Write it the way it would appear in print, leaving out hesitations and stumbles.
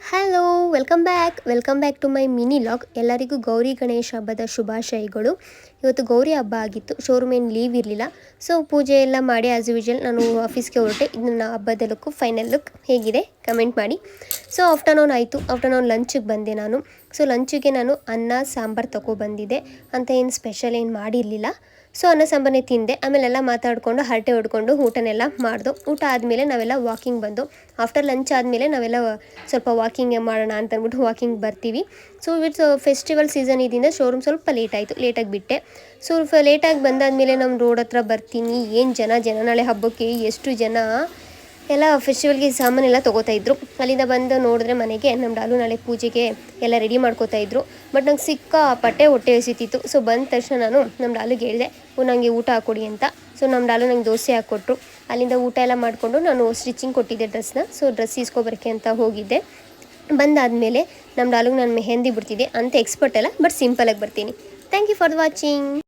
Hello, welcome back to my mini vlog. ಎಲ್ಲರಿಗೂ ಗೌರಿ ಗಣೇಶ ಹಬ್ಬದ ಶುಭಾಶಯಗಳು. ಇವತ್ತು ಗೌರಿ ಹಬ್ಬ ಆಗಿತ್ತು, ಶೋರೂಮ್ ಏನು ಲೀವ್ ಇರಲಿಲ್ಲ. ಸೊ ಪೂಜೆ ಎಲ್ಲ ಮಾಡಿ ಆ್ಯಸ್ ಯೂಶುವಲ್ ನಾನು ಆಫೀಸ್ಗೆ ಹೊರಟೆ. ಇದು ನನ್ನ ಹಬ್ಬದ ಲುಕ್ಕು, ಫೈನಲ್ ಲುಕ್ ಹೇಗಿದೆ ಕಮೆಂಟ್ ಮಾಡಿ. ಸೊ ಆಫ್ಟರ್ನೂನ್ ಆಯಿತು, ಆಫ್ಟರ್ನೂನ್ ಲಂಚಿಗೆ ಬಂದೆ ನಾನು. ಸೊ ಲಂಚಿಗೆ ನಾನು ಅನ್ನ ಸಾಂಬಾರು ತೊಗೊಬಂದಿದ್ದೆ ಅಂತ ಏನು ಸ್ಪೆಷಲ್ ಏನು ಮಾಡಿರಲಿಲ್ಲ. ಸೊ ಅನ್ನ ಸಾಂಬಾರನ್ನೇ ತಿಂದೆ. ಆಮೇಲೆಲ್ಲ ಮಾತಾಡಿಕೊಂಡು ಹರಟೆ ಹೊಡ್ಕೊಂಡು ಊಟನೆಲ್ಲ ಮಾಡ್ದು. ಊಟ ಆದಮೇಲೆ ನಾವೆಲ್ಲ ವಾಕಿಂಗ್ ಬಂದು, ಆಫ್ಟರ್ ಲಂಚ್ ಆದಮೇಲೆ ನಾವೆಲ್ಲ ಸ್ವಲ್ಪ ವಾಕಿಂಗ್ ಮಾಡೋಣ ಅಂತ ಅಂದ್ಬಿಟ್ಟು ವಾಕಿಂಗ್ ಬರ್ತೀವಿ. ಸೊ ಇಟ್ಸ್ ಫೆಸ್ಟಿವಲ್ ಸೀಸನ್ ಇದರಿಂದ ಶೋರೂಮ್ ಸ್ವಲ್ಪ ಲೇಟಾಗಿ ಬಿಟ್ಟೆ. ಸೊ ಲೇಟಾಗಿ ಬಂದಾದಮೇಲೆ ನಮ್ಮ ರೋಡ್ ಹತ್ರ ಬರ್ತೀನಿ, ಏನು ಜನ ನಾಳೆ ಹಬ್ಬಕ್ಕೆ ಎಷ್ಟು ಜನ ಎಲ್ಲ ಫೆಸ್ಟಿವಲ್ಗೆ ಸಾಮಾನೆಲ್ಲ ತೊಗೋತಾಯಿದ್ರು. ಅಲ್ಲಿಂದ ಬಂದು ನೋಡಿದ್ರೆ ಮನೆಗೆ ನಮ್ಮ ಡಾಲು ನಾಳೆ ಪೂಜೆಗೆ ಎಲ್ಲ ರೆಡಿ ಮಾಡ್ಕೋತಾಯಿದ್ರು. ಬಟ್ ನಂಗೆ ಸಿಕ್ಕಾಪಟ್ಟೆ ಹೊಟ್ಟೆ ಹಸಿತಿತ್ತು. ಸೊ ಬಂದ ತಕ್ಷಣ ನಾನು ನಮ್ಮ ಡಾಲಿಗೆ ಹೇಳಿದೆ, ನನಗೆ ಊಟ ಹಾಕ್ಕೊಡಿ ಅಂತ. ಸೊ ನಮ್ಮ ಡಾಲು ನಂಗೆ ದೋಸೆ ಹಾಕ್ಕೊಟ್ರು. ಅಲ್ಲಿಂದ ಊಟ ಎಲ್ಲ ಮಾಡಿಕೊಂಡು ನಾನು ಸ್ಟಿಚಿಂಗ್ ಕೊಟ್ಟಿದ್ದೆ ಡ್ರೆಸ್ನ. ಸೊ ಡ್ರೆಸ್ ಇಸ್ಕೊಬರೋಕ್ಕೆ ಅಂತ ಹೋಗಿದ್ದೆ. ಬಂದಾದಮೇಲೆ ನಮ್ಮ ಡಾಲಿಗೆ ನಾನು ಮೆಹಂದಿ ಬಿಡ್ತಿದ್ದೆ. ಅಂತ ಎಕ್ಸ್ಪರ್ಟ್ ಅಲ್ಲ, ಬಟ್ ಸಿಂಪಲಾಗಿ ಬರ್ತೀನಿ. Thank you for watching.